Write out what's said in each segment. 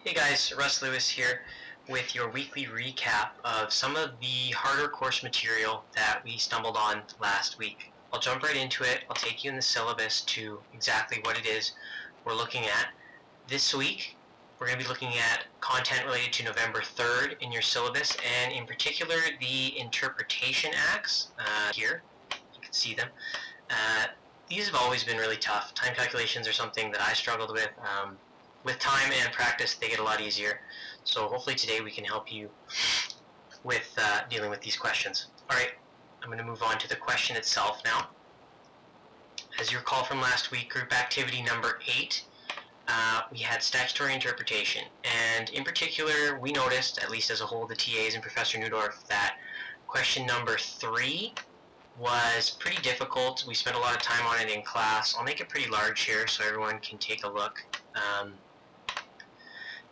Hey guys, Russ Lewis here with your weekly recap of some of the harder course material that we stumbled on last week. I'll jump right into it. I'll take you in the syllabus to exactly what it is we're looking at. This week, we're going to be looking at content related to November 3rd in your syllabus, and in particular the interpretation acts here. You can see them. These have always been really tough. Time calculations are something that I struggled with. With time and practice, they get a lot easier. So hopefully today we can help you with dealing with these questions. Alright, I'm going to move on to the question itself now. As you recall from last week, group activity number 8, we had statutory interpretation. And in particular, we noticed, at least as a whole, the TAs and Professor Neudorf, that question number 3 was pretty difficult. We spent a lot of time on it in class. I'll make it pretty large here so everyone can take a look.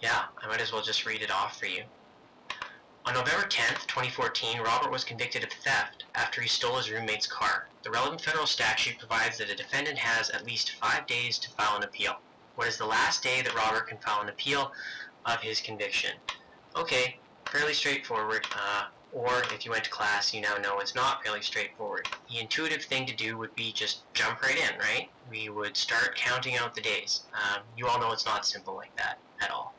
Yeah, I might as well just read it off for you. On November 10th, 2014, Robert was convicted of theft after he stole his roommate's car. The relevant federal statute provides that a defendant has at least 5 days to file an appeal. What is the last day that Robert can file an appeal of his conviction? Okay, fairly straightforward. Or if you went to class, you now know it's not fairly straightforward. The intuitive thing to do would be just jump right in, right? We would start counting out the days. You all know it's not simple like that at all.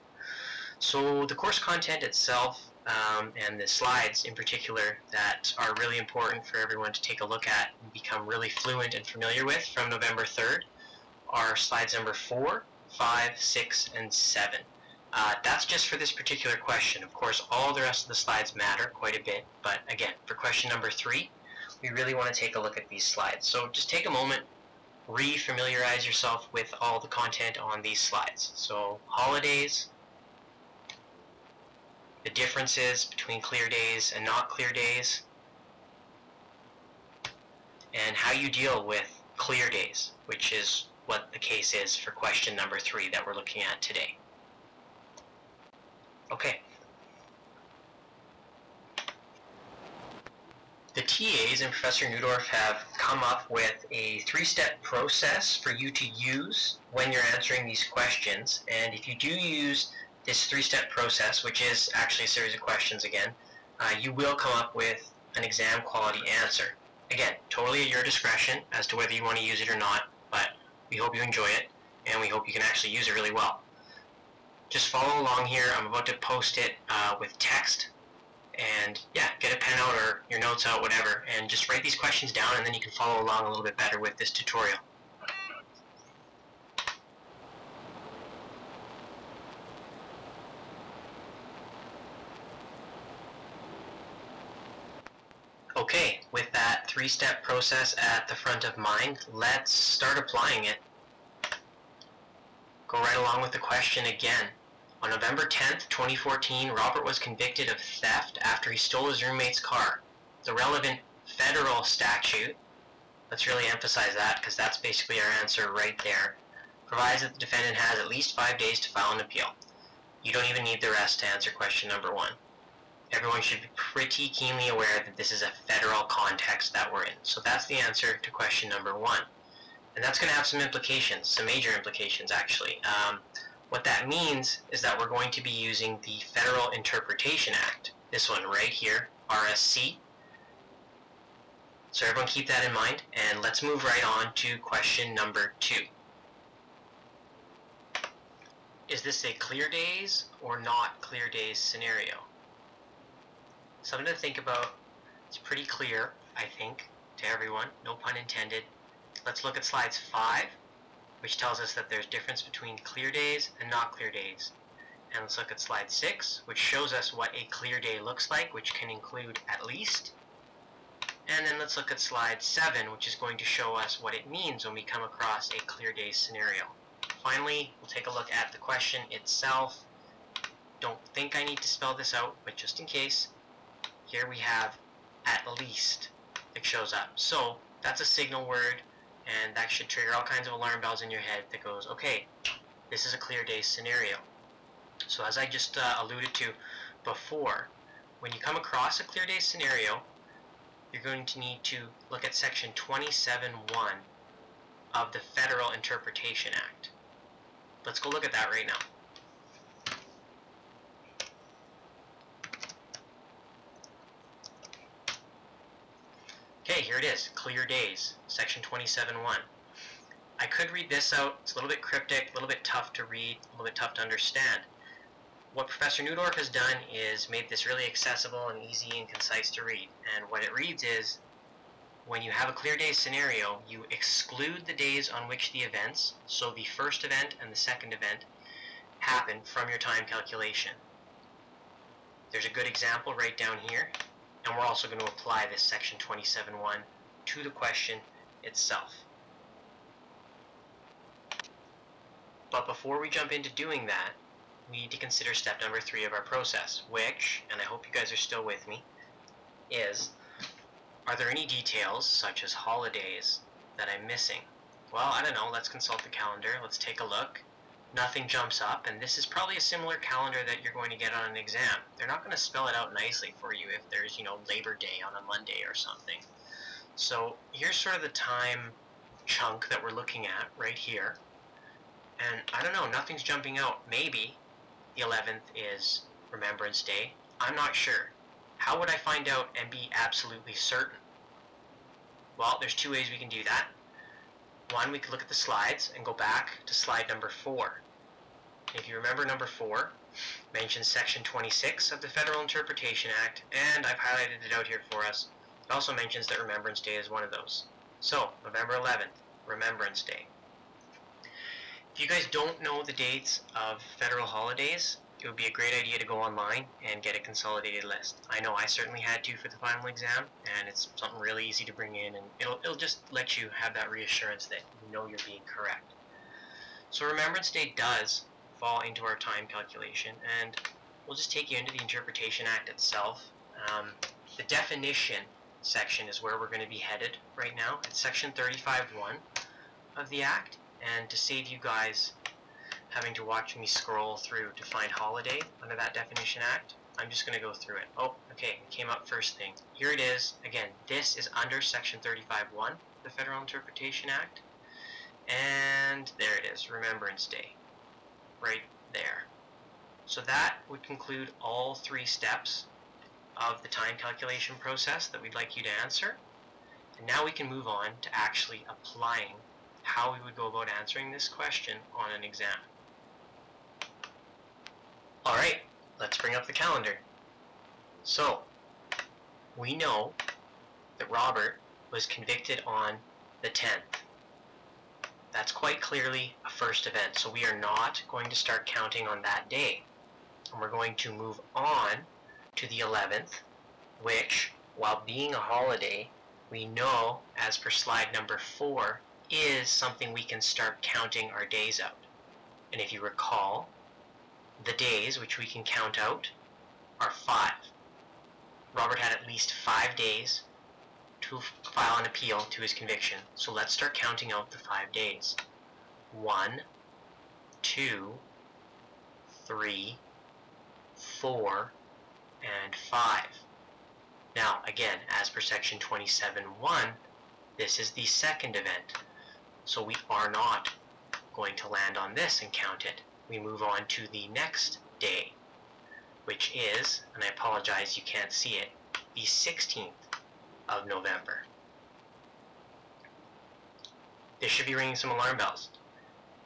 So the course content itself and the slides in particular that are really important for everyone to take a look at and become really fluent and familiar with from November 3rd are slides number 4, 5, 6, and 7. That's just for this particular question. Of course, all the rest of the slides matter quite a bit, but again, for question number 3, we really want to take a look at these slides. So just take a moment, re-familiarize yourself with all the content on these slides. So holidays, the differences between clear days and not clear days, and how you deal with clear days, which is what the case is for question number 3 that we're looking at today. Okay. The TAs and Professor Neudorf have come up with a 3-step process for you to use when you're answering these questions, and if you do use this 3-step process, which is actually a series of questions again, you will come up with an exam quality answer. Again, totally at your discretion as to whether you want to use it or not, but we hope you enjoy it, and we hope you can actually use it really well. Just follow along here. I'm about to post it with text, and yeah, get a pen out or your notes out, whatever, and just write these questions down, and then you can follow along a little bit better with this tutorial. Okay, with that 3-step process at the front of mind, let's start applying it. Go right along with the question again. On November 10th, 2014, Robert was convicted of theft after he stole his roommate's car. The relevant federal statute, let's really emphasize that because that's basically our answer right there, provides that the defendant has at least 5 days to file an appeal. You don't even need the rest to answer question number 1. Everyone should be pretty keenly aware that this is a federal context that we're in. So that's the answer to question number 1. And that's going to have some implications, some major implications actually. What that means is that we're going to be using the Federal Interpretation Act, this one right here, RSC. So everyone keep that in mind, and let's move right on to question number 2. Is this a clear days or not clear days scenario? Something to think about. It's pretty clear, I think, to everyone, no pun intended. Let's look at slides 5, which tells us that there's difference between clear days and not clear days. And let's look at slide 6, which shows us what a clear day looks like, which can include at least. And then let's look at slide 7, which is going to show us what it means when we come across a clear day scenario. Finally, we'll take a look at the question itself. Don't think I need to spell this out, but just in case, here we have at least that shows up. So that's a signal word, and that should trigger all kinds of alarm bells in your head that goes, okay, this is a clear day scenario. So as I just alluded to before, when you come across a clear day scenario, you're going to need to look at section 27.1 of the Federal Interpretation Act. Let's go look at that right now. Okay, here it is, clear days, section 27.1. I could read this out. It's a little bit cryptic, a little bit tough to read, a little bit tough to understand. What Professor Neudorf has done is made this really accessible and easy and concise to read. And what it reads is, when you have a clear day scenario, you exclude the days on which the events, so the first event and the second event, happen from your time calculation. There's a good example right down here, and we're also going to apply this section 27.1 to the question itself. But before we jump into doing that, we need to consider step number 3 of our process, which, and I hope you guys are still with me, is, are there any details, such as holidays, that I'm missing? Well, I don't know, let's consult the calendar, let's take a look. Nothing jumps up, and this is probably a similar calendar that you're going to get on an exam. They're not going to spell it out nicely for you if there's, Labor Day on a Monday or something. So here's sort of the time chunk that we're looking at right here. And I don't know, nothing's jumping out. Maybe the 11th is Remembrance Day. I'm not sure. How would I find out and be absolutely certain? Well, there's 2 ways we can do that. One, we could look at the slides and go back to slide number 4. If you remember, number 4 mentions section 26 of the Federal Interpretation Act, and I've highlighted it out here for us. It also mentions that Remembrance Day is one of those. So, November 11th, Remembrance Day. If you guys don't know the dates of federal holidays, it would be a great idea to go online and get a consolidated list. I know I certainly had to for the final exam, and it's something really easy to bring in, and it'll just let you have that reassurance that you know you're being correct. So Remembrance Day does fall into our time calculation, and we'll just take you into the Interpretation Act itself. The definition section is where we're going to be headed right now. It's section 35.1 of the Act, and to save you guys having to watch me scroll through to find holiday under that definition act, I'm just going to go through it. Oh, okay, it came up first thing. Here it is. Again, this is under section 35.1 of the Federal Interpretation Act. And there it is, Remembrance Day. Right there. So that would conclude all 3 steps of the time calculation process that we'd like you to answer. And now we can move on to actually applying how we would go about answering this question on an exam. Alright, let's bring up the calendar. So, we know that Robert was convicted on the 10th. That's quite clearly a first event, so we are not going to start counting on that day. And we're going to move on to the 11th, which, while being a holiday, we know, as per slide number 4, is something we can start counting our days out. And if you recall, the days which we can count out are 5. Robert had at least 5 days to file an appeal to his conviction. So let's start counting out the 5 days. 1, 2, 3, 4, and 5. Now, again, as per section 27.1, this is the second event. So we are not going to land on this and count it. We move on to the next day, which is, and I apologize you can't see it, the 16th of November. This should be ringing some alarm bells.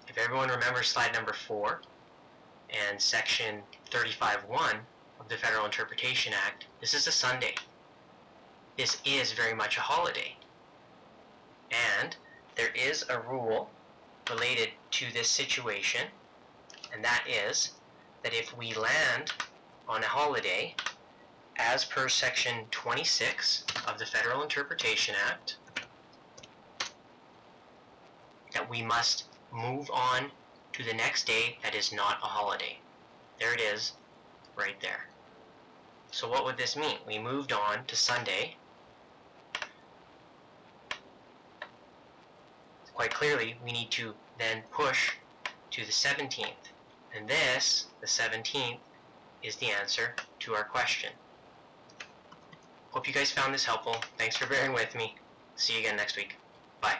If everyone remembers slide number 4 and section 35.1 of the Federal Interpretation Act, this is a Sunday. This is very much a holiday. And there is a rule related to this situation, and that is that if we land on a holiday, as per section 26 of the Federal Interpretation Act, that we must move on to the next day that is not a holiday. There it is, right there. So what would this mean? We moved on to Sunday. Quite clearly, we need to then push to the 17th. And this, the 17th, is the answer to our question. Hope you guys found this helpful. Thanks for bearing with me. See you again next week. Bye.